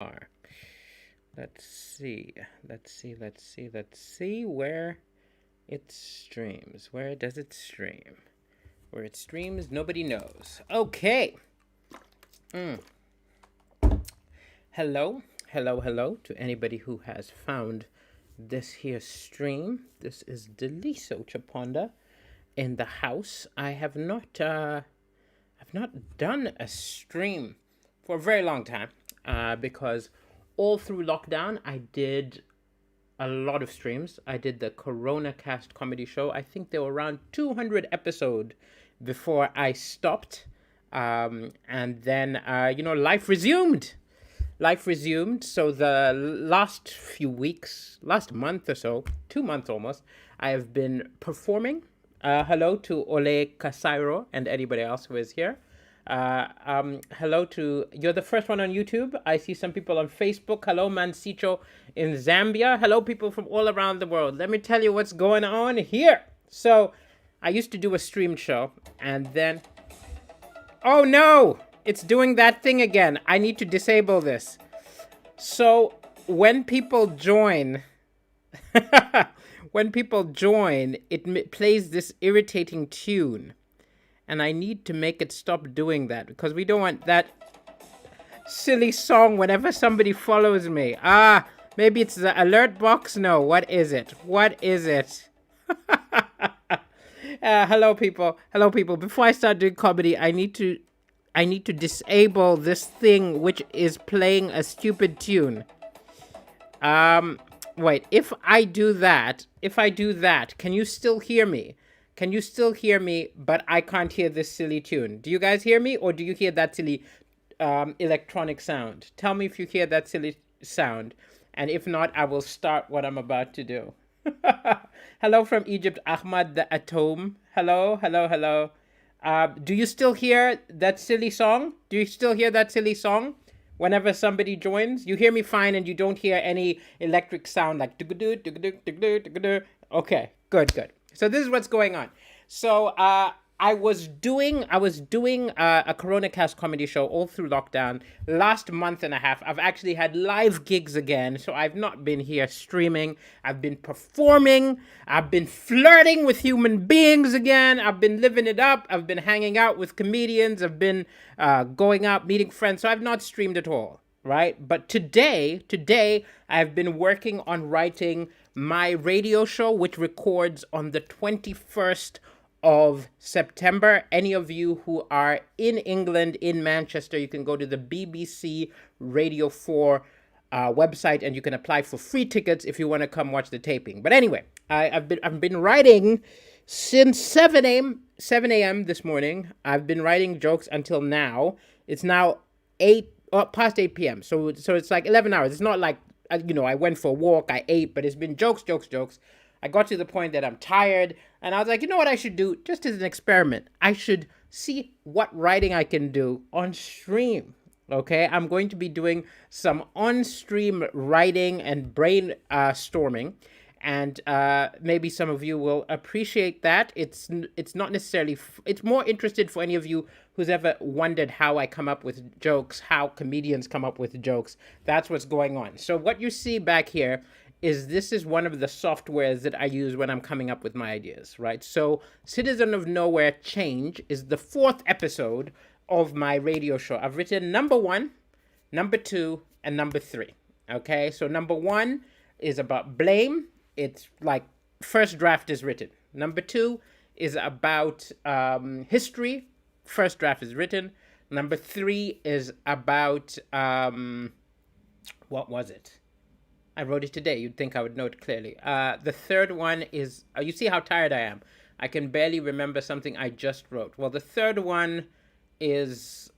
are. Let's see. Let's see where it streams. Where does it stream? Where it streams, nobody knows. Okay. Hello to anybody who has found this here stream. This is Daliso Chaponda in the house. I've not done a stream for a very long time because all through lockdown I did a lot of streams. I did the Corona Cast comedy show. I think there were around 200 episodes before I stopped. And then, life resumed. So the last few weeks, last month or so, 2 months almost, I have been performing. Hello to Ole Casairo and anybody else who is here. Hello to, you're the first one on YouTube. I see some people on Facebook. Hello, Mancicho in Zambia. Hello, people from all around the world. Let me tell you what's going on here. So I used to do a streamed show and then, oh no, it's doing that thing again. I need to disable this. So when people join, it plays this irritating tune. And I need to make it stop doing that because we don't want that silly song whenever somebody follows me. Maybe it's the alert box. No, what is it? Hello, people. Before I start doing comedy, I need to disable this thing which is playing a stupid tune. Wait, if I do that, can you still hear me? But I can't hear this silly tune. Do you guys hear me, or do you hear that silly electronic sound? Tell me if you hear that silly sound. And if not, I will start what I'm about to do. Hello from Egypt, Ahmad the Atom. Hello. Do you still hear that silly song? Whenever somebody joins? You hear me fine and you don't hear any electric sound like... Okay, good. So this is what's going on. So I was doing a Corona Cast comedy show all through lockdown. Last month and a half, I've actually had live gigs again. So I've not been here streaming. I've been performing. I've been flirting with human beings again. I've been living it up. I've been hanging out with comedians. I've been going out, meeting friends. So I've not streamed at all, right? But today, I've been working on writing my radio show, which records on the 21st of September. Any of you who are in England, in Manchester, you can go to the BBC Radio 4 website and you can apply for free tickets if you want to come watch the taping. But anyway, I've been writing since 7 a.m. this morning. I've been writing jokes until now. It's now past 8 p.m. So it's like 11 hours. It's not like, I went for a walk, I ate, but it's been jokes. I got to the point that I'm tired, and I was like, you know what I should do? Just as an experiment, I should see what writing I can do on stream. Okay, I'm going to be doing some on-stream writing and brainstorming, and maybe some of you will appreciate that. It's not necessarily, it's more interested for any of you who's ever wondered how I come up with jokes, how comedians come up with jokes. That's what's going on. So what you see back here is this is one of the softwares that I use when I'm coming up with my ideas, right? So Citizen of Nowhere Change is the 4th episode of my radio show. I've written number 1, number 2, and number 3. Okay, so number 1 is about blame. It's like first draft is written. Number 2 is about history. First draft is written. Number 3 is about what was it? I wrote it today. You'd think I would know it clearly. The third one is, you see how tired I am. I can barely remember something I just wrote. Well, the third one is,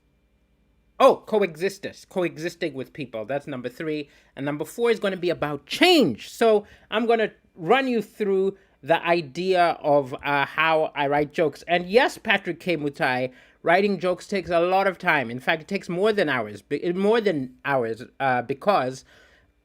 coexisting with people. That's number 3. And number 4 is going to be about change. So I'm going to run you through the idea of how I write jokes. And yes, Patrick K. Mutai, writing jokes takes a lot of time. In fact, it takes more than hours because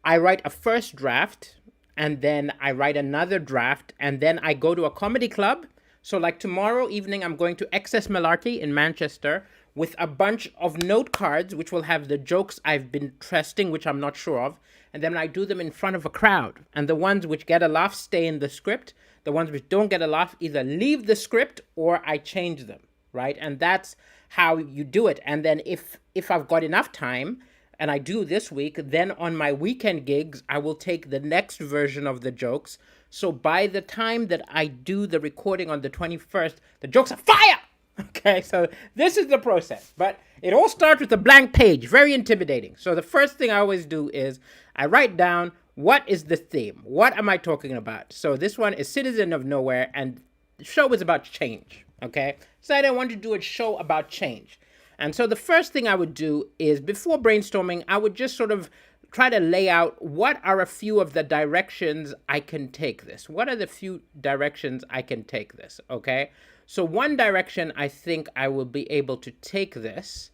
I write a first draft, and then I write another draft, and then I go to a comedy club. So like tomorrow evening, I'm going to Excess Malarkey in Manchester, with a bunch of note cards, which will have the jokes I've been testing, which I'm not sure of. And then I do them in front of a crowd. And the ones which get a laugh stay in the script. The ones which don't get a laugh either leave the script or I change them, right? And that's how you do it. And then if I've got enough time, and I do this week, then on my weekend gigs, I will take the next version of the jokes. So by the time that I do the recording on the 21st, the jokes are fire! Okay, so this is the process. But it all starts with a blank page, very intimidating. So the first thing I always do is I write down, what is the theme? What am I talking about? So this one is Citizen of Nowhere, and the show is about change, okay? So I want to do a show about change. And so the first thing I would do is, before brainstorming, I would just sort of try to lay out what are a few of the directions I can take this. What are the few directions I can take this, okay? So one direction I think I will be able to take this,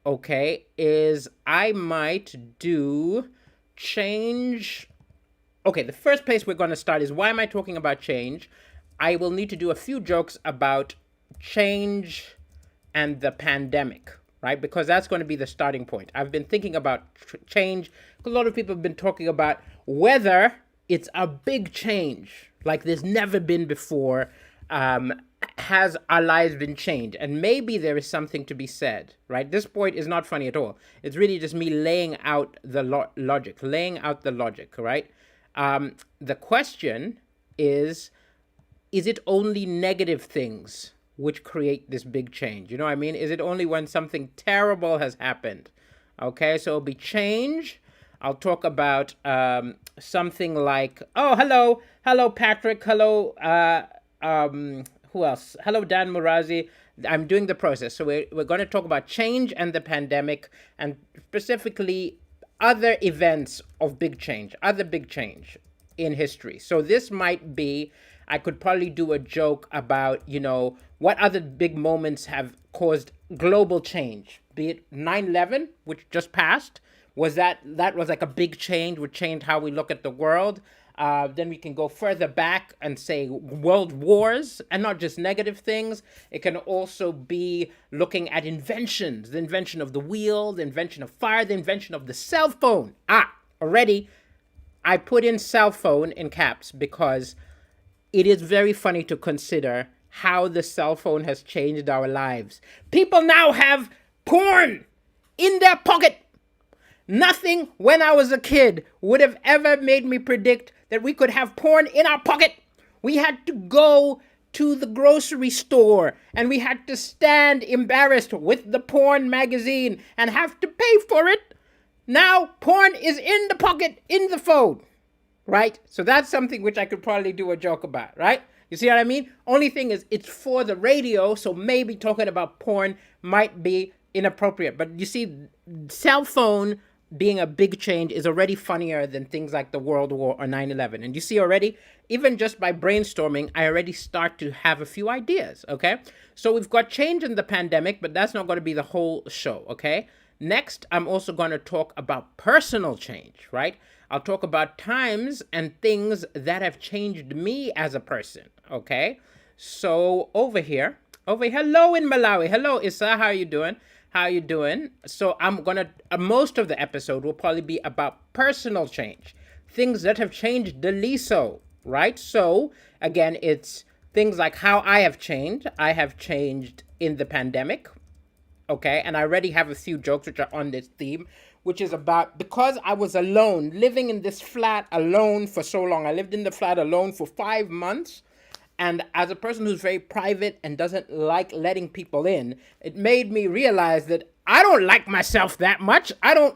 okay, is I might do change. Okay, the first place we're going to start is, why am I talking about change? I will need to do a few jokes about change and the pandemic, right? Because that's going to be the starting point. I've been thinking about change because a lot of people have been talking about whether it's a big change, like there's never been before. Has our lives been changed? And maybe there is something to be said, right? This point is not funny at all. It's really just me laying out the logic, right? The question is it only negative things which create this big change? You know what I mean? Is it only when something terrible has happened? Okay, so it'll be change. I'll talk about something like, oh, hello, Patrick, hello, who else? Hello, Dan Murazi. I'm doing the process. So we're going to talk about change and the pandemic, and specifically other events of big change, other big change in history. So this might be, I could probably do a joke about, what other big moments have caused global change, be it 9/11, which just passed. That was like a big change, would change how we look at the world. Then we can go further back and say world wars, and not just negative things. It can also be looking at inventions, the invention of the wheel, the invention of fire, the invention of the cell phone. Already I put in cell phone in caps because it is very funny to consider how the cell phone has changed our lives. People now have porn in their pocket. Nothing when I was a kid would have ever made me predict that we could have porn in our pocket. We had to go to the grocery store and we had to stand embarrassed with the porn magazine and have to pay for it. Now porn is in the pocket, in the phone, right? So that's something which I could probably do a joke about, right? You see what I mean? Only thing is, it's for the radio, so maybe talking about porn might be inappropriate. But you see, cell phone being a big change is already funnier than things like the World War or 9/11. And you see already, even just by brainstorming, I already start to have a few ideas, okay? So we've got change in the pandemic, but that's not going to be the whole show, okay? Next, I'm also going to talk about personal change, right? I'll talk about times and things that have changed me as a person, okay? So over here, hello in Malawi. Hello, Issa, how are you doing? So I'm gonna, most of the episode will probably be about personal change, things that have changed Daliso, right? So again, it's things like how I have changed. I have changed in the pandemic, okay? And I already have a few jokes which are on this theme, which is about, because I was alone, living in this flat alone for so long. I lived in the flat alone for 5 months. And as a person who's very private and doesn't like letting people in, it made me realize that I don't like myself that much. I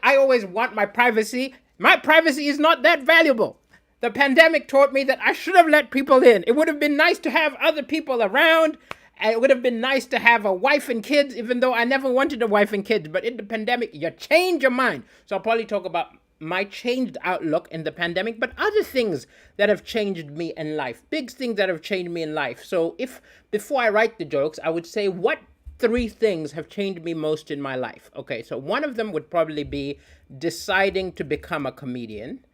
always want my privacy. My privacy is not that valuable. The pandemic taught me that I should have let people in. It would have been nice to have other people around. And it would have been nice to have a wife and kids, even though I never wanted a wife and kids. But in the pandemic, you change your mind. So I'll probably talk about my changed outlook in the pandemic, but other things that have changed me in life, big things that have changed me in life. So if before I write the jokes, I would say, what 3 things have changed me most in my life? Okay, so one of them would probably be deciding to become a comedian.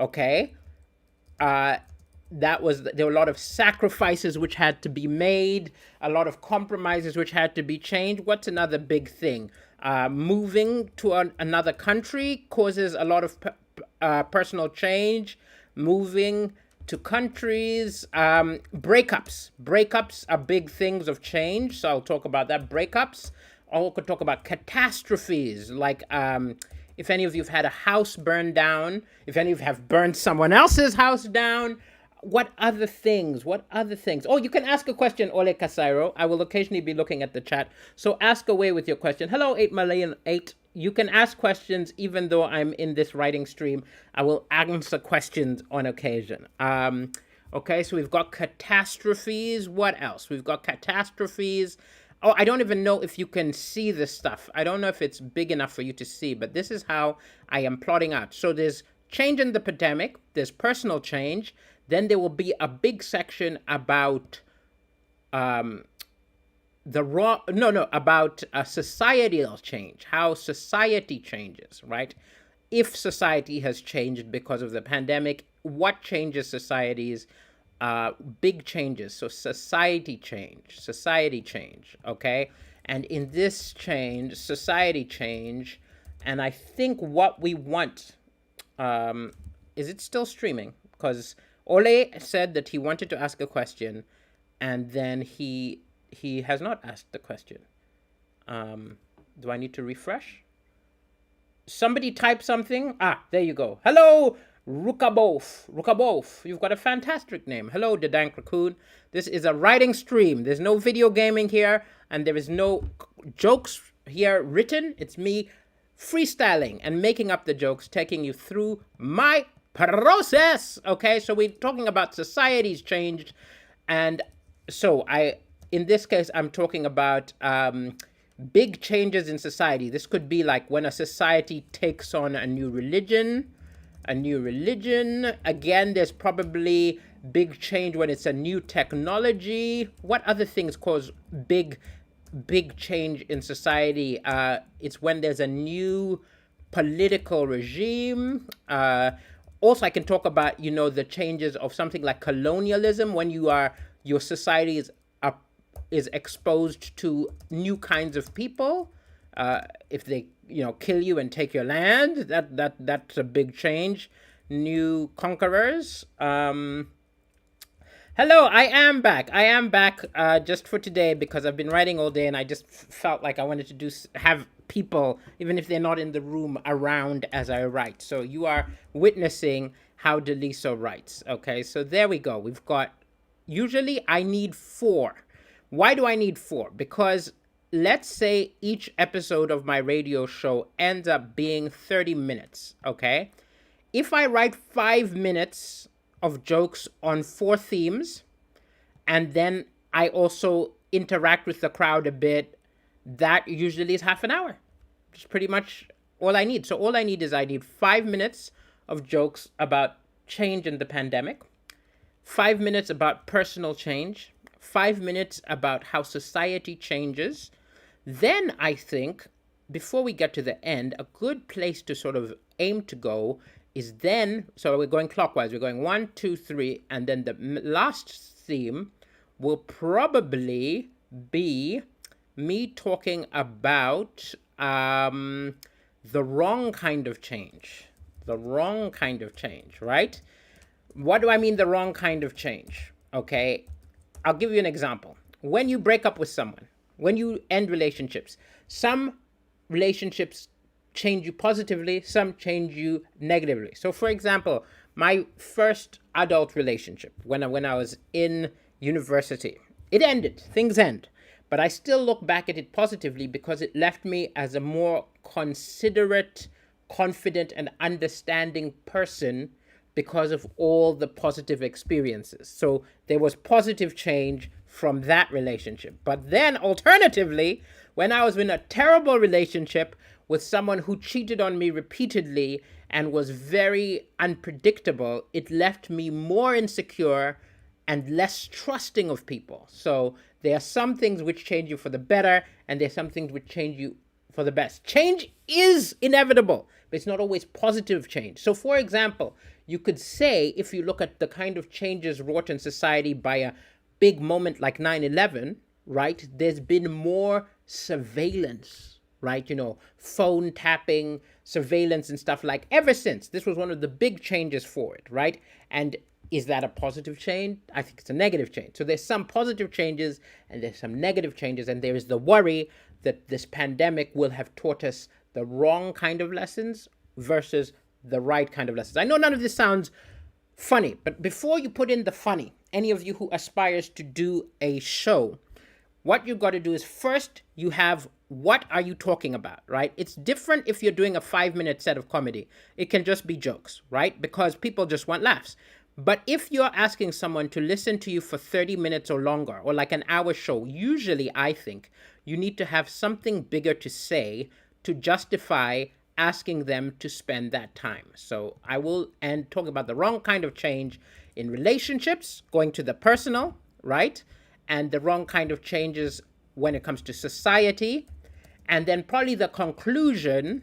Okay, there were a lot of sacrifices which had to be made, a lot of compromises which had to be changed. What's another big thing? Moving to another country causes a lot of personal change. Moving to countries, breakups are big things of change, so I'll talk about that. Breakups. I could talk about catastrophes, like if any of you have had a house burned down, if any of you have burned someone else's house down. What other things? Oh, you can ask a question, Ole Casairo. I will occasionally be looking at the chat. So ask away with your question. Hello, 8,000,008. You can ask questions even though I'm in this writing stream. I will answer questions on occasion. Okay, so we've got catastrophes. What else? We've got catastrophes. Oh, I don't even know if you can see this stuff. I don't know if it's big enough for you to see, but this is how I am plotting out. So there's change in the pandemic. There's personal change. Then there will be a big section about about societal change, how society changes, right? If society has changed because of the pandemic, what changes societies? Big changes. So society change, okay? And in this change, society change, and I think what we want, is it still streaming? Because Ole said that he wanted to ask a question, and then he has not asked the question. Do I need to refresh? Somebody type something. There you go. Hello, Rukabof. You've got a fantastic name. Hello, Dadank Raccoon. This is a writing stream. There's no video gaming here, and there is no jokes here written. It's me freestyling and making up the jokes, taking you through my process. Okay, so we're talking about society's changed, and so in this case, I'm talking about big changes in society. This could be like when a society takes on a new religion. Again, there's probably big change when it's a new technology. What other things cause big change in society? It's when there's a new political regime. Also, I can talk about, the changes of something like colonialism, when your society is exposed to new kinds of people. If they, kill you and take your land, that's a big change. New conquerors. Hello, I am back. Just for today because I've been writing all day and I just felt like I wanted to have people, even if they're not in the room, around as I write. So you are witnessing how Daliso writes. Okay, so there we go. We've got, usually I need 4. Why do I need 4? Because let's say each episode of my radio show ends up being 30 minutes, okay? If I write 5 minutes of jokes on 4 themes, and then I also interact with the crowd a bit, that usually is half an hour. It's pretty much all I need. So all I need is 5 minutes of jokes about change in the pandemic, 5 minutes about personal change, 5 minutes about how society changes. Then I think, before we get to the end, a good place to sort of aim to go is then, so we're going clockwise, we're going 1, 2, 3, and then the last theme will probably be me talking about the wrong kind of change. Right? What do I mean, the wrong kind of change? Okay, I'll give you an example. When you break up with someone, when you end relationships, some relationships change you positively, some change you negatively. So for example, my first adult relationship, when I was in university, it ended, things end. But I still look back at it positively because it left me as a more considerate, confident, and understanding person because of all the positive experiences. So there was positive change from that relationship. But then alternatively, when I was in a terrible relationship with someone who cheated on me repeatedly and was very unpredictable, it left me more insecure and less trusting of people. So there are some things which change you for the better, and there are some things which change you for the best. Change is inevitable. but it's not always positive change. So, for example, you could say, if you look at the kind of changes wrought in society by a big moment like 9/11, right, there's been more surveillance, right? Phone tapping, surveillance, and stuff like ever since. This was one of the big changes for it, right? And is that a positive change? I think it's a negative change. So there's some positive changes and there's some negative changes, and there is the worry that this pandemic will have taught us the wrong kind of lessons versus the right kind of lessons. I know none of this sounds funny, but before you put in the funny, any of you who aspires to do a show, what you've got to do is first you have, what are you talking about, right? It's different if you're doing a 5-minute set of comedy. It can just be jokes, right? Because people just want laughs. But if you're asking someone to listen to you for 30 minutes or longer, or like an hour show, usually I think you need to have something bigger to say to justify asking them to spend that time. So I will and talk about the wrong kind of change in relationships, going to the personal, right? And the wrong kind of changes when it comes to society. And then probably the conclusion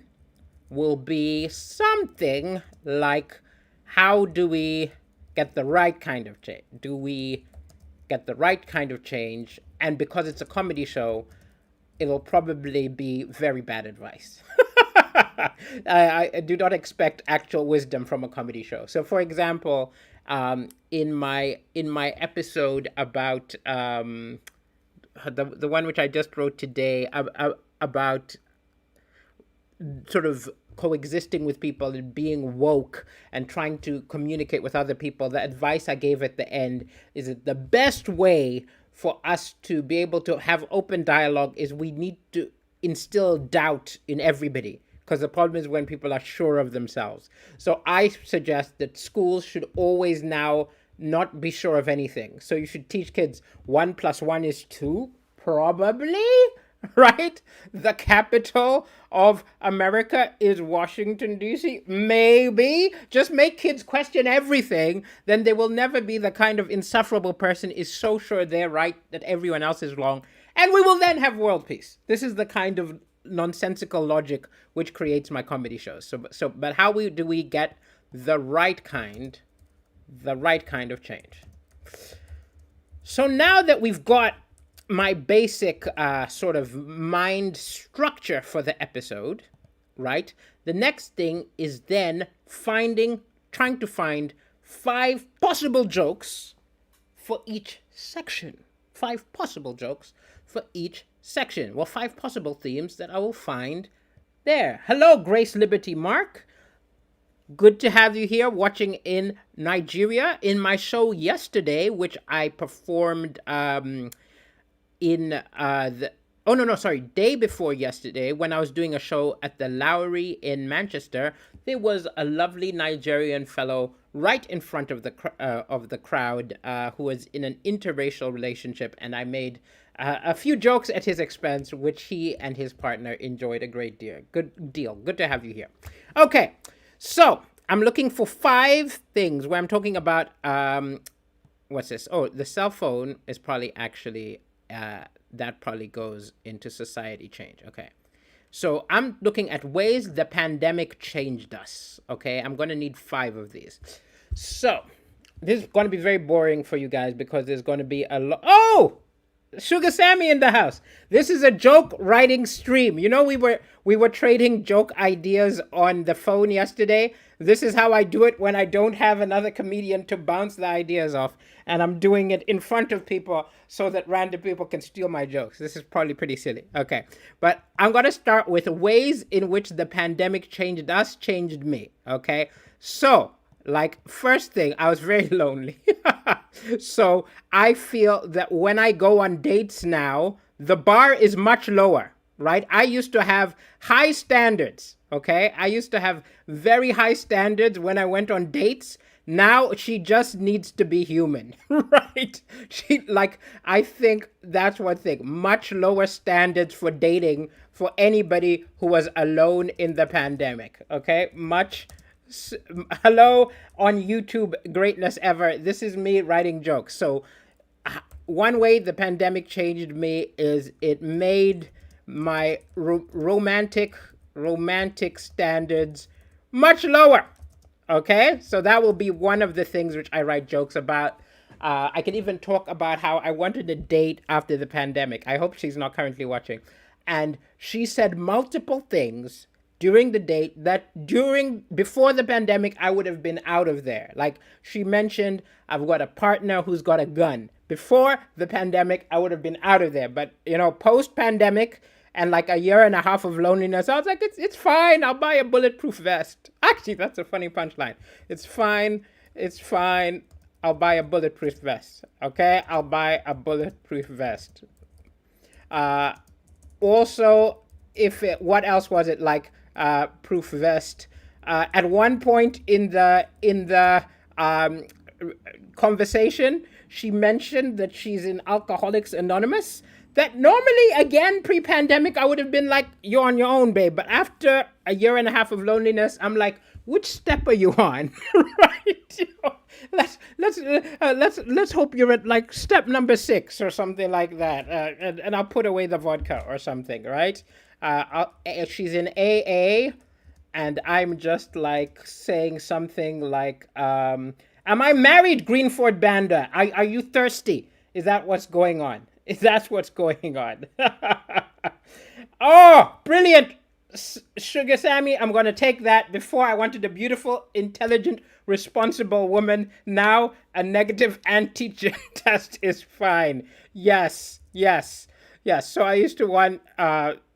will be something like, how do we get the right kind of change? Do we get the right kind of change? And because it's a comedy show, it'll probably be very bad advice. I do not expect actual wisdom from a comedy show. So, for example, in my episode about the one which I just wrote today about sort of coexisting with people and being woke and trying to communicate with other people, the advice I gave at the end is that the best way for us to be able to have open dialogue is we need to instill doubt in everybody, because the problem is when people are sure of themselves. So I suggest that schools should always now not be sure of anything. So you should teach kids 1 + 1 is 2, probably, right? The capital of America is Washington, D.C. Maybe. Just make kids question everything. Then they will never be the kind of insufferable person is so sure they're right that everyone else is wrong. And we will then have world peace. This is the kind of nonsensical logic which creates my comedy shows. But how do we get the right kind of change? So now that we've got my basic sort of mind structure for the episode, right? The next thing is then trying to find 5 possible jokes for each section. 5 possible jokes for each section. Well, 5 possible themes that I will find there. Hello, Grace Liberty Mark. Good to have you here watching in Nigeria. In my show yesterday, which I performed day before yesterday, when I was doing a show at the Lowry in Manchester, there was a lovely Nigerian fellow right in front of the crowd who was in an interracial relationship, and I made a few jokes at his expense, which he and his partner enjoyed a great deal. Good deal. Good to have you here. Okay, so I'm looking for 5 things where I'm talking about what's this? Oh, the cell phone is probably actually that probably goes into society change. Okay. So I'm looking at ways the pandemic changed us. Okay. I'm going to need 5 of these. So this is going to be very boring for you guys because there's going to be a lot. Oh, Sugar Sammy in the house. This is a joke writing stream. You know, we were trading joke ideas on the phone yesterday. This is how I do it when I don't have another comedian to bounce the ideas off. And I'm doing it in front of people so that random people can steal my jokes. This is probably pretty silly. Okay. But I'm going to start with ways in which the pandemic changed us, changed me. Okay. So, like, first thing, I was very lonely. So I feel that when I go on dates now, the bar is much lower, right? I used to have high standards, okay? I used to have very high standards when I went on dates. Now she just needs to be human, right? I think that's one thing. Much lower standards for dating for anybody who was alone in the pandemic, okay? Hello on YouTube, greatness ever. This is me writing jokes. So one way the pandemic changed me is it made my romantic standards much lower. Okay, so that will be one of the things which I write jokes about. I can even talk about how I wanted a date after the pandemic. I hope she's not currently watching. And she said multiple things during the date that before the pandemic I would have been out of there. Like she mentioned, I've got a partner who's got a gun. Before the pandemic, I would have been out of there. But post pandemic, and like a year and a half of loneliness, I was like, it's fine. I'll buy a bulletproof vest. Actually, that's a funny punchline. It's fine. It's fine. I'll buy a bulletproof vest. Okay, I'll buy a bulletproof vest. Also, what else was it like? Proof vest. At one point in the conversation, she mentioned that she's in Alcoholics Anonymous. That normally, again, pre-pandemic, I would have been like, you're on your own, babe. But after a year and a half of loneliness, I'm like, which step are you on? Right? Let's hope you're at like step number 6 or something like that. And I'll put away the vodka or something, right? She's in AA, and I'm just like saying something like, am I married, Greenford Banda? Are you thirsty? Is that what's going on? If that's what's going on. Oh, brilliant. Sugar Sammy, I'm going to take that. Before I wanted a beautiful, intelligent, responsible woman. Now a negative antigen test is fine. Yes. So I used to want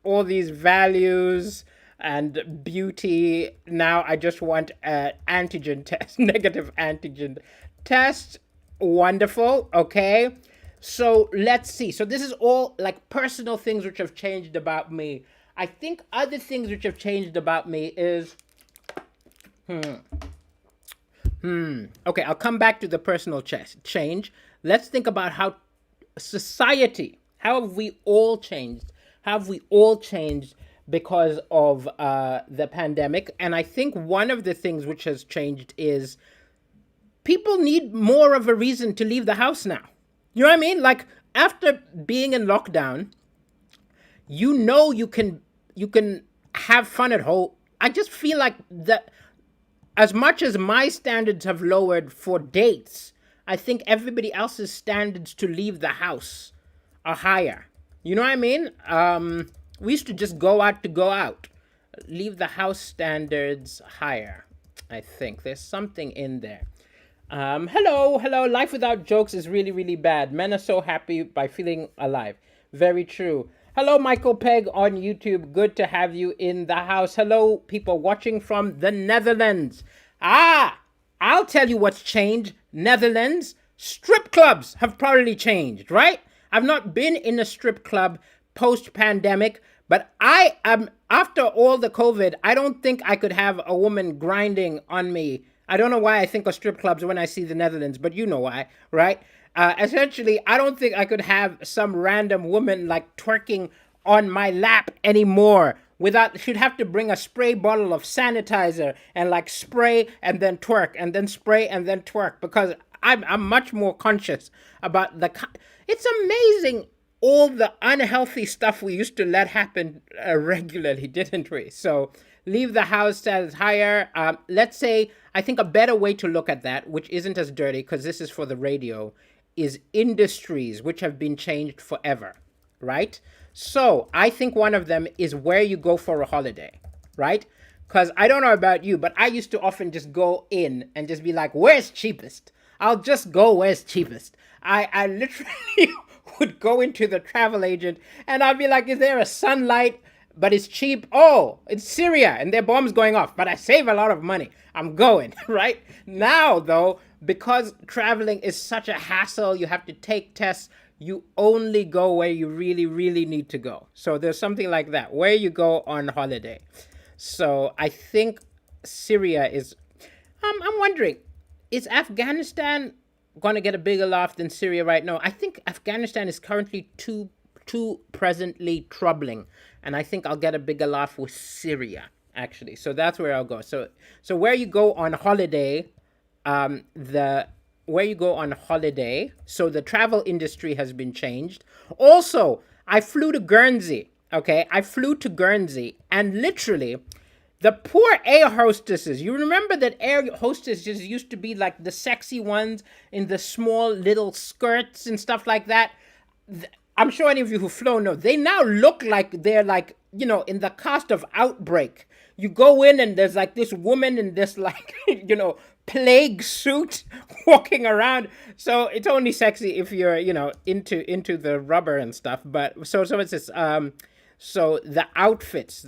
all these values and beauty. Now I just want an antigen test, negative antigen test. Wonderful. Okay. So let's see. So this is all like personal things which have changed about me. I think other things which have changed about me is, okay, I'll come back to the personal change. Let's think about how society, how have we all changed? How have we all changed because of the pandemic? And I think one of the things which has changed is people need more of a reason to leave the house now. You know what I mean? Like after being in lockdown, you can have fun at home. I just feel like that as much as my standards have lowered for dates, I think everybody else's standards to leave the house are higher. You know what I mean? We used to just go out to go out. Leave the house standards higher. I think there's something in there. Hello. Life without jokes is really, really bad. Men are so happy by feeling alive. Very true. Hello, Michael Pegg on YouTube. Good to have you in the house. Hello, people watching from the Netherlands. I'll tell you what's changed. Netherlands, strip clubs have probably changed, right? I've not been in a strip club post-pandemic, but I am, after all the COVID, I don't think I could have a woman grinding on me. I don't know why I think of strip clubs when I see the Netherlands, but you know why, right? Essentially, I don't think I could have some random woman like twerking on my lap anymore without, she'd have to bring a spray bottle of sanitizer and like spray and then twerk and then spray and then twerk, because I'm much more conscious about it's amazing all the unhealthy stuff we used to let happen regularly, didn't we? So leave the house as higher. Let's say, I think a better way to look at that, which isn't as dirty because this is for the radio, is industries which have been changed forever, right? So I think one of them is where you go for a holiday, right? Because I don't know about you, but I used to often just go in and just be like, where's cheapest? I'll just go where's cheapest. I literally would go into the travel agent and I'd be like, is there a Sunlight, but it's cheap? Oh, it's Syria and their bombs going off, but I save a lot of money. I'm going, right? Now, though, because traveling is such a hassle, you have to take tests, you only go where you really, really need to go. So there's something like that, where you go on holiday. So I think Syria is, I'm wondering, is Afghanistan going to get a bigger laugh than Syria right now? I think Afghanistan is currently too presently troubling, and I think I'll get a bigger laugh with Syria, actually. So that's where I'll go. So where you go on holiday, so the travel industry has been changed. Also, I flew to Guernsey, okay? I flew to Guernsey, and literally, The poor air hostesses. You remember that air hostesses used to be like the sexy ones in the small little skirts and stuff like that. I'm sure any of you who've flown know they now look like they're like, in the cast of Outbreak. You go in and there's like this woman in this like, plague suit walking around. So it's only sexy if you're, into the rubber and stuff. But so it's this so the outfits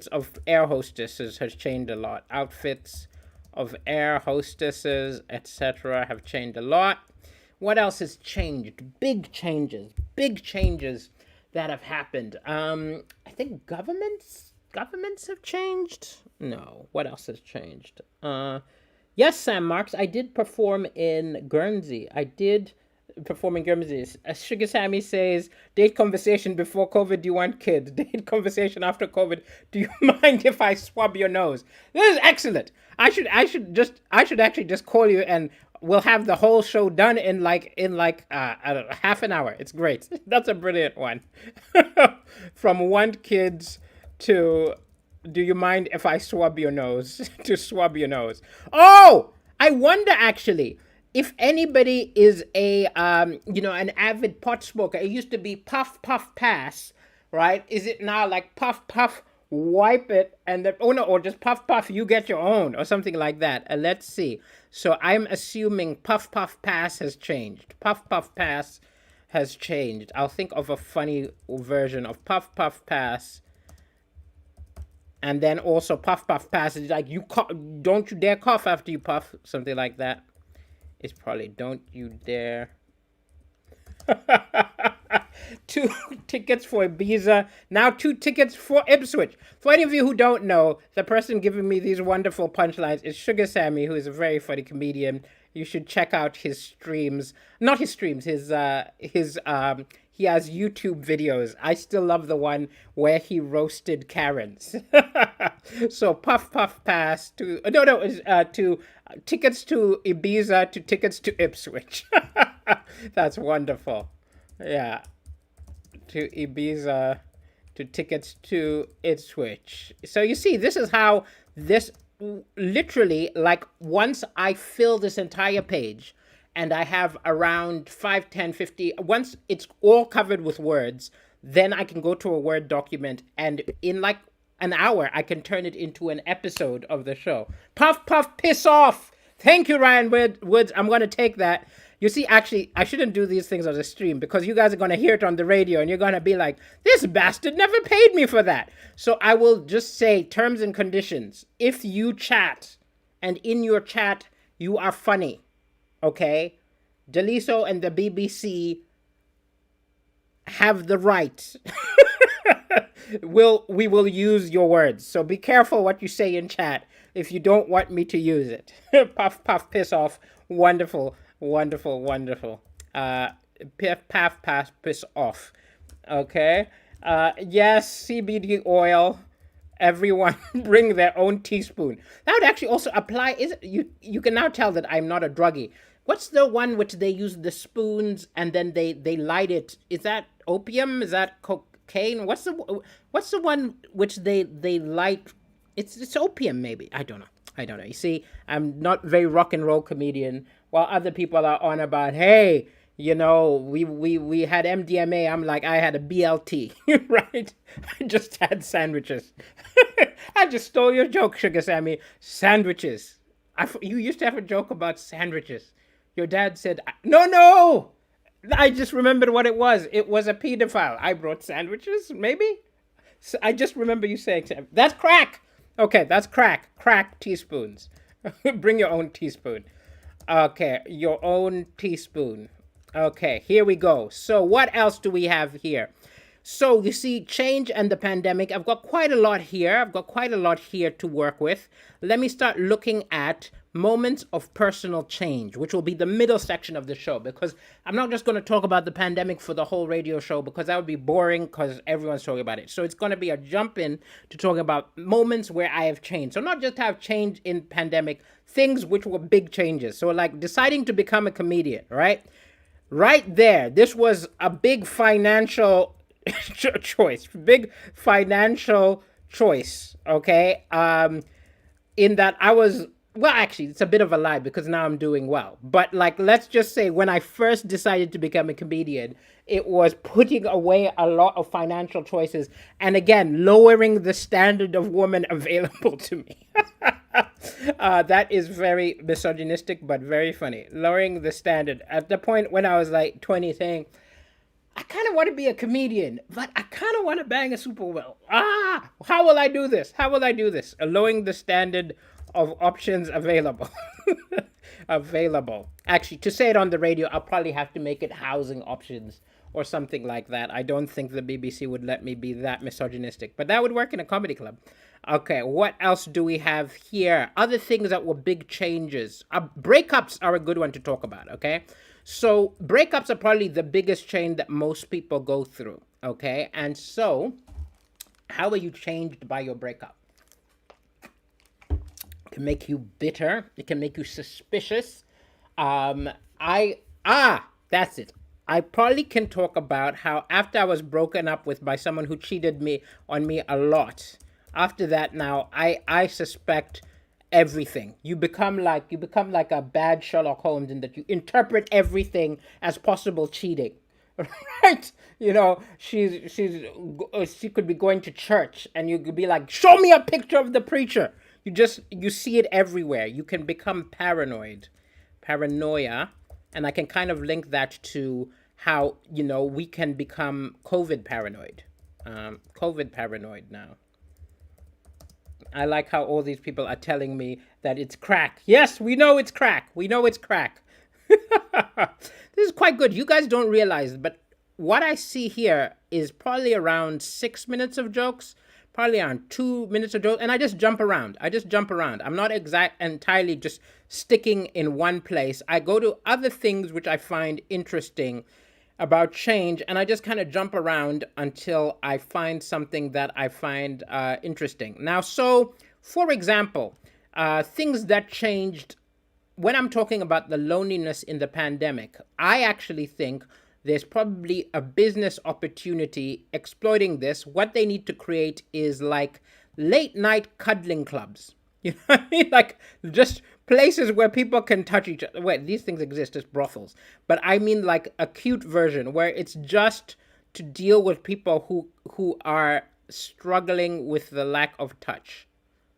of air hostesses has changed a lot. Outfits of air hostesses, etc., have changed a lot. What else has changed? Big changes that have happened. I think governments have changed. No, what else has changed? Yes, Sam Marks, I did perform in Guernsey. As Sugar Sammy says, date conversation before COVID, do you want kids? Date conversation after COVID, do you mind if I swab your nose? This is excellent. I should actually just call you and we'll have the whole show done in I don't know, half an hour. It's great. That's a brilliant one. From one kids to do you mind if I swab your nose? To swab your nose. Oh, I wonder actually if anybody is an avid pot smoker. It used to be puff puff pass, right? Is it now like puff puff wipe it and then or just puff puff you get your own or something like that? Let's see. So I'm assuming puff puff pass has changed. Puff puff pass has changed. I'll think of a funny version of puff puff pass. And then also puff puff pass is like don't you dare cough after you puff, something like that. It's probably don't you dare. 2 tickets for Ibiza. Now 2 tickets for Ipswich. For any of you who don't know, the person giving me these wonderful punchlines is Sugar Sammy, who is a very funny comedian. You should check out his streams. Not his streams, he has YouTube videos. I still love the one where he roasted Karens. So puff puff pass to to tickets to Ibiza to tickets to Ipswich. That's wonderful. Yeah. To Ibiza to tickets to Ipswich. So you see, this is how this literally, like, once I fill this entire page and I have around 5, 10, 50, once it's all covered with words, then I can go to a Word document and in like an hour, I can turn it into an episode of the show. Puff, puff, piss off. Thank you, Ryan Woods. I'm going to take that. You see, actually, I shouldn't do these things on the stream because you guys are going to hear it on the radio and you're going to be like, this bastard never paid me for that. So I will just say terms and conditions. If you chat and in your chat, you are funny, okay? Daliso and the BBC have the right. We will use your words. So be careful what you say in chat if you don't want me to use it. Puff, puff, piss off. Wonderful. Wonderful, wonderful. Piff, paff, pass, piss off. Okay. Yes, CBD oil. Everyone bring their own teaspoon. That would actually also apply. Is it, you can now tell that I'm not a druggie. What's the one which they use the spoons and then they light it? Is that opium? Is that cocaine? What's the one which they light? It's opium maybe. I don't know. You see, I'm not very rock and roll comedian. While other people are on about, hey, we had MDMA. I'm like, I had a BLT, right? I just had sandwiches. I just stole your joke, Sugar Sammy. Sandwiches. You used to have a joke about sandwiches. Your dad said, no. I just remembered what it was. It was a pedophile. I brought sandwiches, maybe? So I just remember you saying, that's crack. Okay, that's crack. Crack teaspoons. Bring your own teaspoon. Okay, your own teaspoon. Okay, here we go. So what else do we have here? So you see, change and the pandemic. I've got quite a lot here. To work with. Let me start looking at moments of personal change, which will be the middle section of the show, because I'm not just going to talk about the pandemic for the whole radio show, because that would be boring because everyone's talking about it. So it's going to be a jump in to talking about moments where I have changed. So not just have change in pandemic, things which were big changes. So like deciding to become a comedian, right? Right there. This was a big financial choice, big financial choice, okay? In that I was, well, actually, it's a bit of a lie because now I'm doing well. But like, let's just say when I first decided to become a comedian, it was putting away a lot of financial choices and again, lowering the standard of woman available to me. That is very misogynistic, but very funny. Lowering the standard at the point when I was like 20, saying, I kind of want to be a comedian, but I kind of want to bang a supermodel. How will I do this? How will I do this? Lowering the standard of options available. Available. Actually, to say it on the radio, I'll probably have to make it housing options or something like that. I don't think the BBC would let me be that misogynistic, but that would work in a comedy club. Okay, what else do we have here? Other things that were big changes. Breakups are a good one to talk about, okay? So, breakups are probably the biggest change that most people go through, okay? And so, how are you changed by your breakup? It can make you bitter, it can make you suspicious. That's it. I probably can talk about how after I was broken up with by someone who cheated me on me a lot. After that, now I suspect everything. You become like a bad Sherlock Holmes in that you interpret everything as possible cheating. Right? You know, she could be going to church and you could be like, "Show me a picture of the preacher." You see it everywhere. You can become paranoid. Paranoia, and I can kind of link that to how, we can become COVID paranoid. COVID paranoid now. I like how all these people are telling me that it's crack. Yes, we know it's crack. We know it's crack. This is quite good. You guys don't realize, but what I see here is probably around 6 minutes of jokes, probably around 2 minutes of jokes, and I just jump around. I'm not entirely just sticking in one place. I go to other things which I find interesting about change, and I just kind of jump around until I find something that I find interesting. Now, so for example, things that changed when I'm talking about the loneliness in the pandemic, I actually think there's probably a business opportunity exploiting this. What they need to create is like late night cuddling clubs. You know what I mean? Like just places where people can touch each other. Wait, these things exist as brothels. But I mean like a cute version where it's just to deal with people who are struggling with the lack of touch.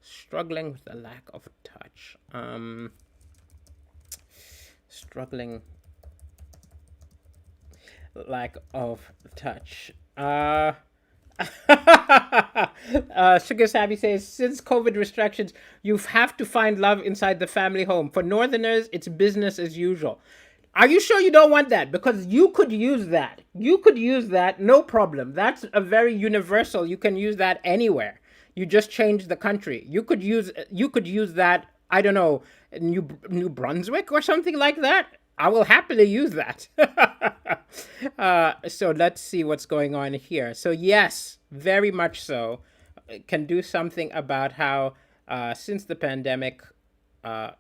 Struggling with the lack of touch. Struggling lack of touch. Sugar Savvy says, since COVID restrictions, you have to find love inside the family home. For Northerners, it's business as usual. Are you sure you don't want that? Because you could use that. You could use that, no problem. That's a very universal. You can use that anywhere. You just change the country. You could use that, I don't know, New Brunswick or something like that. I will happily use that. So let's see what's going on here. So yes, very much so. Can do something about how since the pandemic, and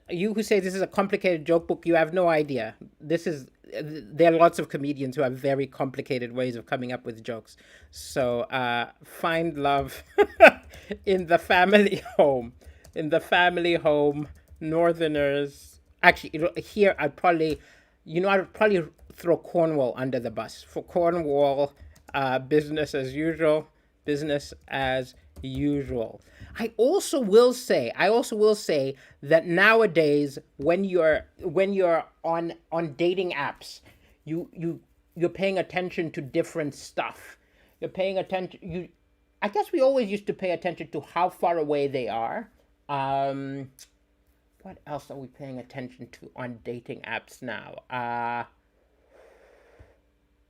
you who say this is a complicated joke book, you have no idea. There are lots of comedians who have very complicated ways of coming up with jokes. So find love in the family home. In the family home, Northerners. Actually, here I'd probably throw Cornwall under the bus. For Cornwall, business as usual. Business as usual. I also will say that nowadays, when you're on dating apps, you're paying attention to different stuff. You're paying attention. I guess we always used to pay attention to how far away they are. What else are we paying attention to on dating apps now?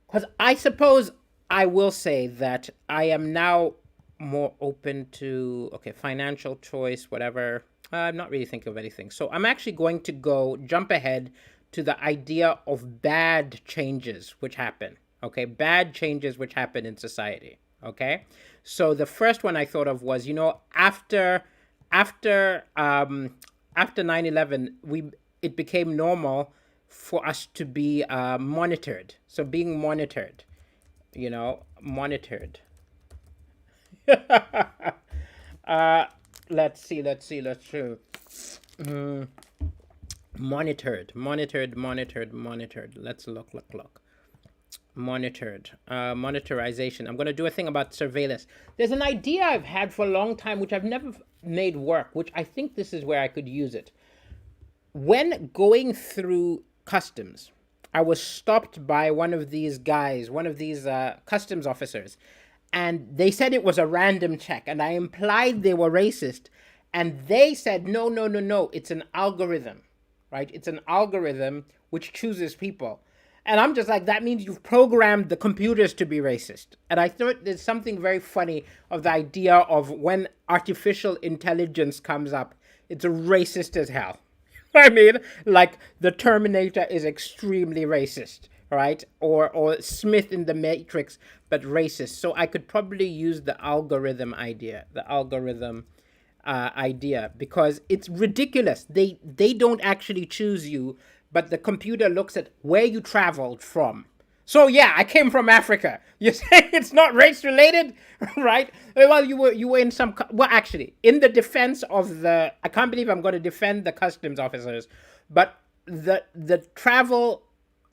Because I suppose I will say that I am now more open to, financial choice, whatever. I'm not really thinking of anything. So I'm actually going to jump ahead to the idea of bad changes which happen. Okay, bad changes which happen in society. Okay, so the first one I thought of was, after 9/11, it became normal for us to be monitored. So being monitored, monitored. uh, let's see. Monitored. Let's look. Monitored. Monitorization. I'm going to do a thing about surveillance. There's an idea I've had for a long time, which I've never made work, which I think this is where I could use it. When going through customs, I was stopped by one of these guys, one of these customs officers, and they said it was a random check, and I implied they were racist, and they said, no, it's an algorithm, right? It's an algorithm which chooses people. And I'm just like, that means you've programmed the computers to be racist. And I thought there's something very funny of the idea of when artificial intelligence comes up, it's racist as hell. I mean, like the Terminator is extremely racist, right? Or Smith in the Matrix, but racist. So I could probably use the algorithm idea, because it's ridiculous. They don't actually choose you, but the computer looks at where you traveled from. So yeah, I came from Africa. You say it's not race related, right? Well, you were in some. Well, actually, in the defense of the, I can't believe I'm going to defend the customs officers, but the travel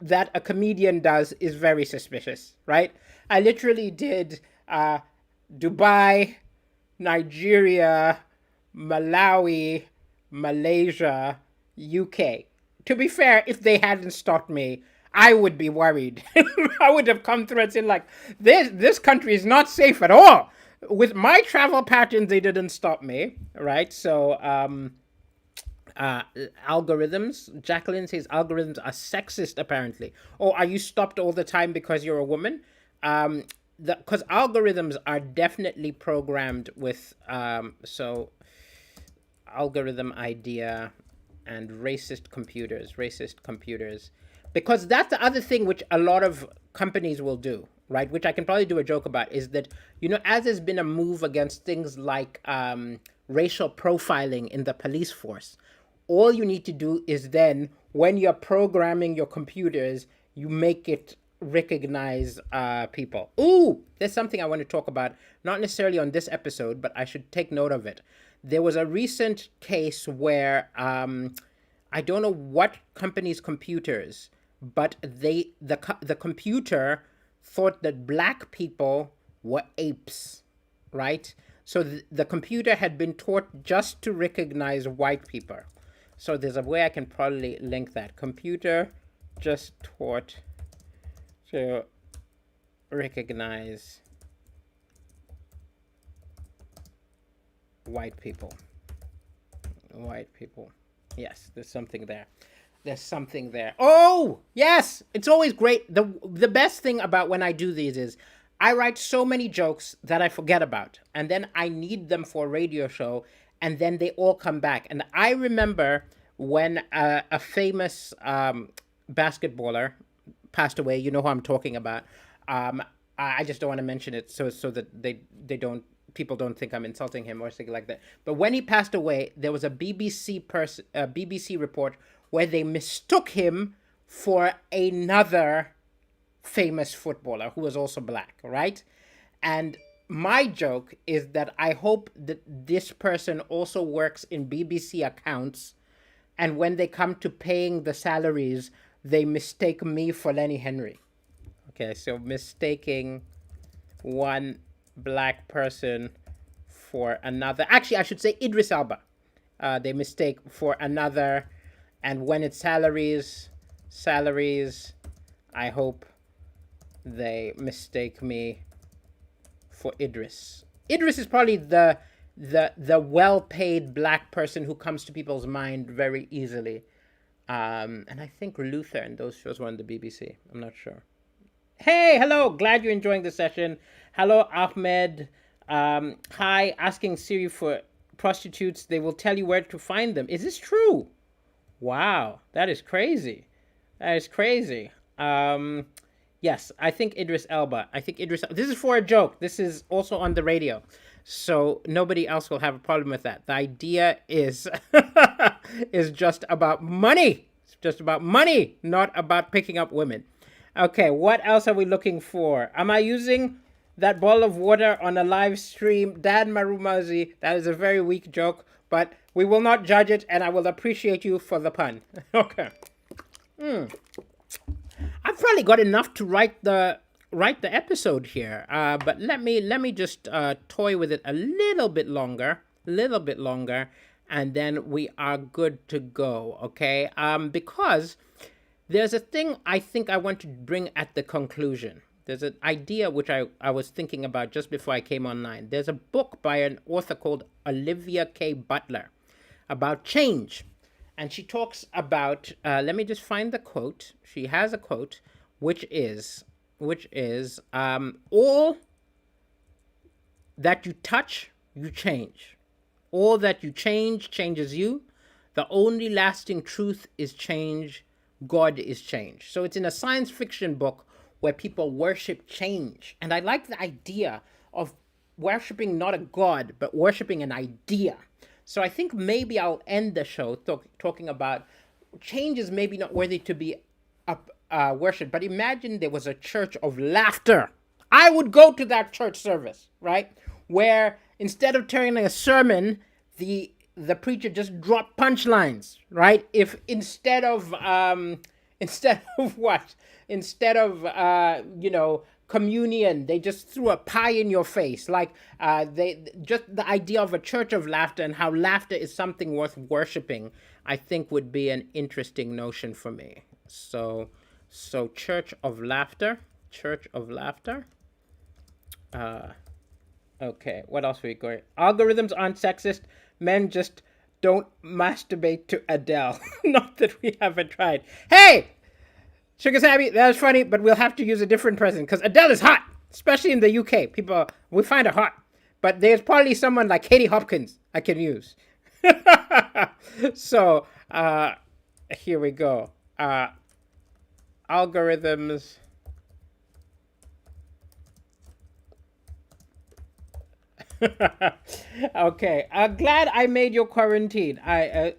that a comedian does is very suspicious, right? I literally did Dubai, Nigeria, Malawi, Malaysia, UK. To be fair, if they hadn't stopped me, I would be worried. I would have come through and said, like, this country is not safe at all. With my travel patterns, they didn't stop me, right? So, algorithms. Jacqueline says algorithms are sexist, apparently. Or are you stopped all the time because you're a woman? Because algorithms are definitely programmed with, so, algorithm idea and racist computers, because that's the other thing which a lot of companies will do, right? Which I can probably do a joke about, is that, as there's been a move against things like racial profiling in the police force, all you need to do is then, when you're programming your computers, you make it recognize people. Ooh, there's something I want to talk about, not necessarily on this episode, but I should take note of it. There was a recent case where I don't know what company's computers, but the computer thought that black people were apes, right? So the computer had been taught just to recognize white people. So there's a way I can probably link that. Computer just taught to recognize white people. Yes, there's something there. Oh, yes, it's always great. The best thing about when I do these is I write so many jokes that I forget about, and then I need them for a radio show, and then they all come back. And I remember when a famous basketballer passed away. You know who I'm talking about. I just don't want to mention it so that they don't, people don't think I'm insulting him or something like that. But when he passed away, there was a BBC report where they mistook him for another famous footballer who was also black, right? And my joke is that I hope that this person also works in BBC accounts, and when they come to paying the salaries, they mistake me for Lenny Henry. Okay, so mistaking one black person for another. Actually, I should say Idris Elba. They mistake for another, and when it's salaries, I hope they mistake me for Idris. Idris is probably the well-paid black person who comes to people's mind very easily. And I think Luther and those shows were on the BBC. I'm not sure. Hey, hello. Glad you're enjoying the session. Hello, Ahmed. Hi, asking Siri for prostitutes. They will tell you where to find them. Is this true? Wow, that is crazy. Yes, I think Idris Elba. This is for a joke. This is also on the radio, so nobody else will have a problem with that. The idea is is just about money. It's just about money, not about picking up women. Okay, what else are we looking for? Am I using that ball of water on a live stream. Dan Marumazi, that is a very weak joke, but we will not judge it, and I will appreciate you for the pun. Okay. I've probably got enough to write the episode here. But let me just toy with it a little bit longer, and then we are good to go. Okay. Because there's a thing I think I want to bring at the conclusion. There's an idea which I was thinking about just before I came online. There's a book by an author called Olivia K. Butler about change. And she talks about, let me just find the quote. She has a quote, which is, all that you touch, you change. All that you change, changes you. The only lasting truth is change. God is change. So it's in a science fiction book where people worship change. And I like the idea of worshiping not a god, but worshiping an idea. So I think maybe I'll end the show talking about change is maybe not worthy to be worshipped. But imagine there was a church of laughter. I would go to that church service, right? Where instead of turning a sermon, the preacher just dropped punchlines, right? If instead of communion, they just threw a pie in your face. Like they just the idea of a church of laughter and how laughter is something worth worshiping, I think would be an interesting notion for me. So church of laughter. Okay, what else are we going? Algorithms aren't sexist. Men just don't masturbate to Adele. Not that we haven't tried. Hey! Sugar Sammy, that was funny, but we'll have to use a different person because Adele is hot, especially in the UK. People, we find her hot. But there's probably someone like Katie Hopkins I can use. So, here we go. Algorithms. Okay. Glad I made your quarantine.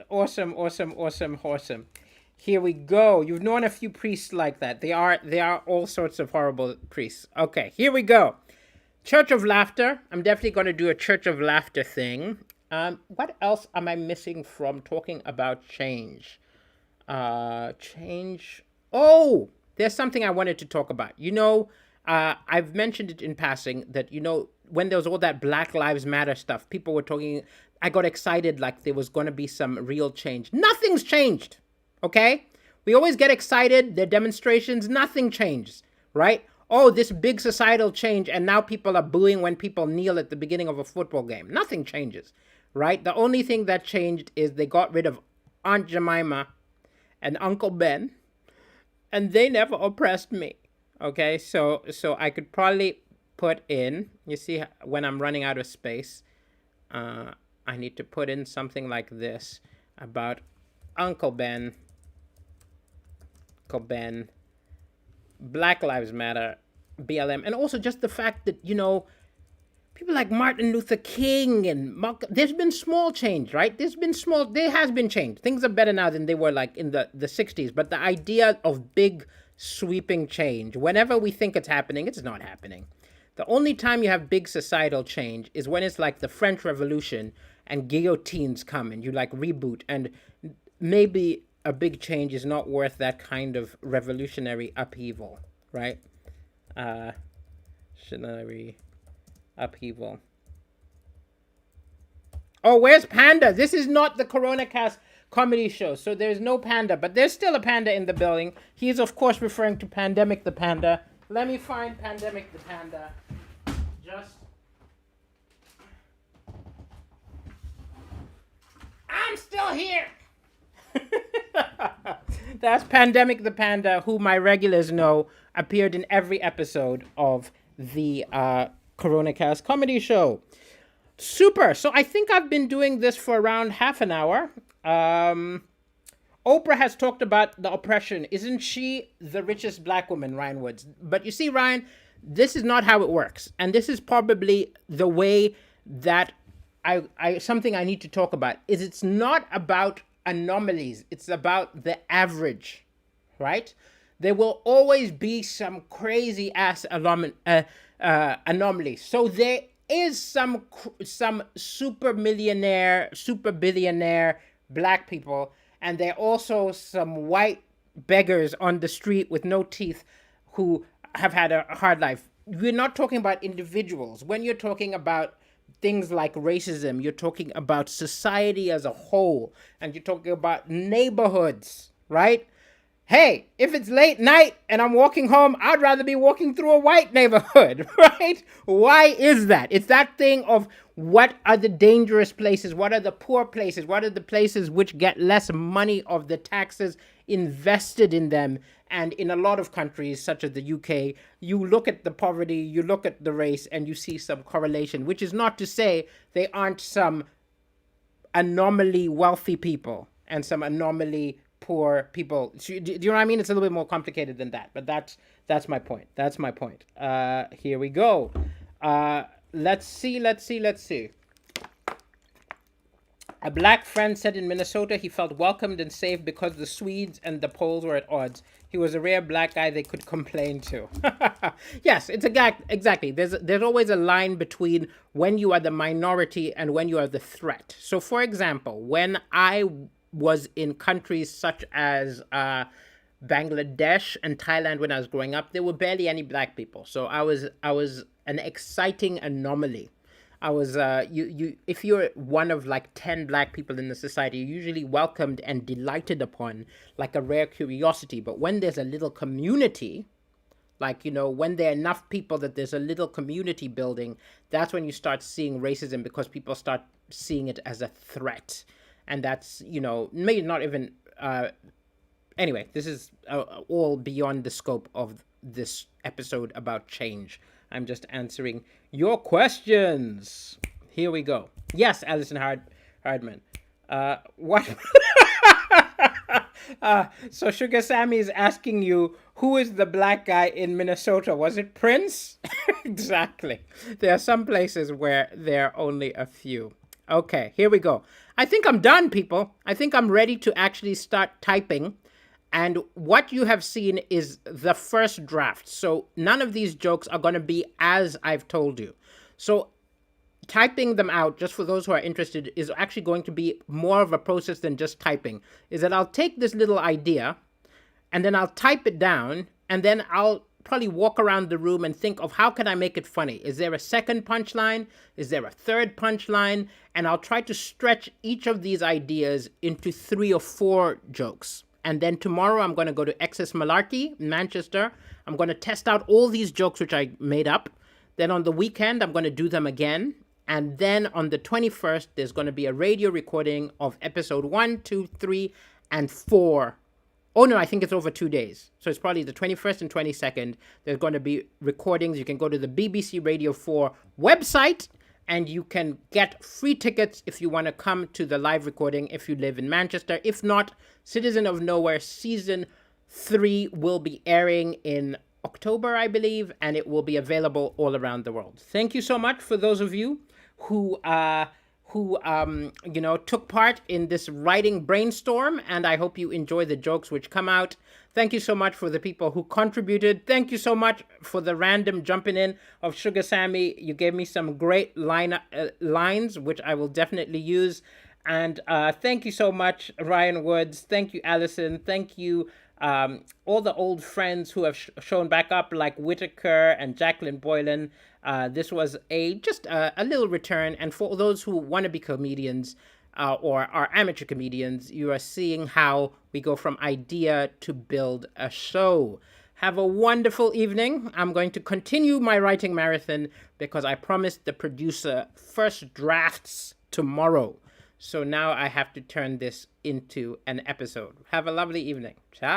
Awesome. Here we go. You've known a few priests like that. They are all sorts of horrible priests. Okay, here we go. Church of Laughter. I'm definitely going to do a Church of Laughter thing. What else am I missing from talking about change? Change. Oh, there's something I wanted to talk about. I've mentioned it in passing that, when there was all that Black Lives Matter stuff, people were talking, I got excited like there was going to be some real change. Nothing's changed, okay? We always get excited, the demonstrations, nothing changes, right? Oh, this big societal change, and now people are booing when people kneel at the beginning of a football game. Nothing changes, right? The only thing that changed is they got rid of Aunt Jemima and Uncle Ben, and they never oppressed me, okay? So I could probably put in, you see when I'm running out of space, I need to put in something like this about Uncle Ben, Black Lives Matter, BLM, and also just the fact that, people like Martin Luther King and there's been small change, right? There has been change. Things are better now than they were like in the 60s, but the idea of big sweeping change, whenever we think it's happening, it's not happening. The only time you have big societal change is when it's like the French Revolution and guillotines come and you like reboot, and maybe a big change is not worth that kind of revolutionary upheaval, right? Revolutionary upheaval. Oh, where's Panda? This is not the CoronaCast comedy show, so there's no Panda, but there's still a Panda in the building. He's, of course, referring to Pandemic the Panda. Let me find Pandemic the Panda. I'm still here! That's Pandemic the Panda, who my regulars know appeared in every episode of the CoronaCast comedy show. Super! So I think I've been doing this for around half an hour. Oprah has talked about the oppression. Isn't she the richest black woman, Ryan Woods? But you see, Ryan, this is not how it works. And this is probably the way that something I need to talk about, is it's not about anomalies. It's about the average, right? There will always be some crazy ass anomaly. So there is some super billionaire black people, and there are also some white beggars on the street with no teeth who have had a hard life. We're not talking about individuals. When you're talking about things like racism, you're talking about society as a whole, and you're talking about neighborhoods, right? Hey, if it's late night and I'm walking home, I'd rather be walking through a white neighborhood, right? Why is that? It's that thing of what are the dangerous places? What are the poor places? What are the places which get less money of the taxes invested in them? And in a lot of countries, such as the UK, you look at the poverty, you look at the race, and you see some correlation, which is not to say they aren't some anomaly wealthy people and some anomaly poor people. Do you know what I mean? It's a little bit more complicated than that, but that's my point. That's my point. Here we go. Let's see. A black friend said in Minnesota he felt welcomed and safe because the Swedes and the Poles were at odds. He was a rare black guy they could complain to. Yes, it's exactly. There's always a line between when you are the minority and when you are the threat. So, for example, when I was in countries such as Bangladesh and Thailand when I was growing up, there were barely any black people. So I was an exciting anomaly. I was if you're one of like 10 black people in the society, you're usually welcomed and delighted upon like a rare curiosity. But when there's a little community, like, when there are enough people that there's a little community building, that's when you start seeing racism, because people start seeing it as a threat. And that's, maybe not even anyway, this is all beyond the scope of this episode about change. I'm just answering your questions. Here we go. Yes, Alison Hardman. What? So Sugar Sammy is asking you, who is the black guy in Minnesota? Was it Prince? Exactly. There are some places where there are only a few. Okay, here we go. I think I'm done, people. I think I'm ready to actually start typing. And what you have seen is the first draft. So none of these jokes are going to be as I've told you. So typing them out, just for those who are interested, is actually going to be more of a process than just typing. Is that I'll take this little idea and then I'll type it down, and then I'll probably walk around the room and think of how can I make it funny? Is there a second punchline? Is there a third punchline? And I'll try to stretch each of these ideas into 3 or 4 jokes. And then tomorrow I'm going to go to Excess Malarkey in Manchester. I'm going to test out all these jokes which I made up. Then on the weekend, I'm going to do them again. And then on the 21st, there's going to be a radio recording of episode 1, 2, 3, and 4. Oh, no, I think it's over 2 days. So it's probably the 21st and 22nd. There's going to be recordings. You can go to the BBC Radio 4 website, and you can get free tickets if you want to come to the live recording if you live in Manchester. If not, Citizen of Nowhere Season 3 will be airing in October, I believe, and it will be available all around the world. Thank you so much for those of you who took part in this writing brainstorm, and I hope you enjoy the jokes which come out. Thank you so much for the people who contributed. Thank you so much for the random jumping in of Sugar Sammy. You gave me some great lines, which I will definitely use. And thank you so much, Ryan Woods. Thank you, Allison. Thank you, all the old friends who have shown back up, like Whitaker and Jacqueline Boylan. This was just a little return. And for those who want to be comedians or are amateur comedians, you are seeing how we go from idea to build a show. Have a wonderful evening. I'm going to continue my writing marathon because I promised the producer first drafts tomorrow. So now I have to turn this into an episode. Have a lovely evening. Ciao.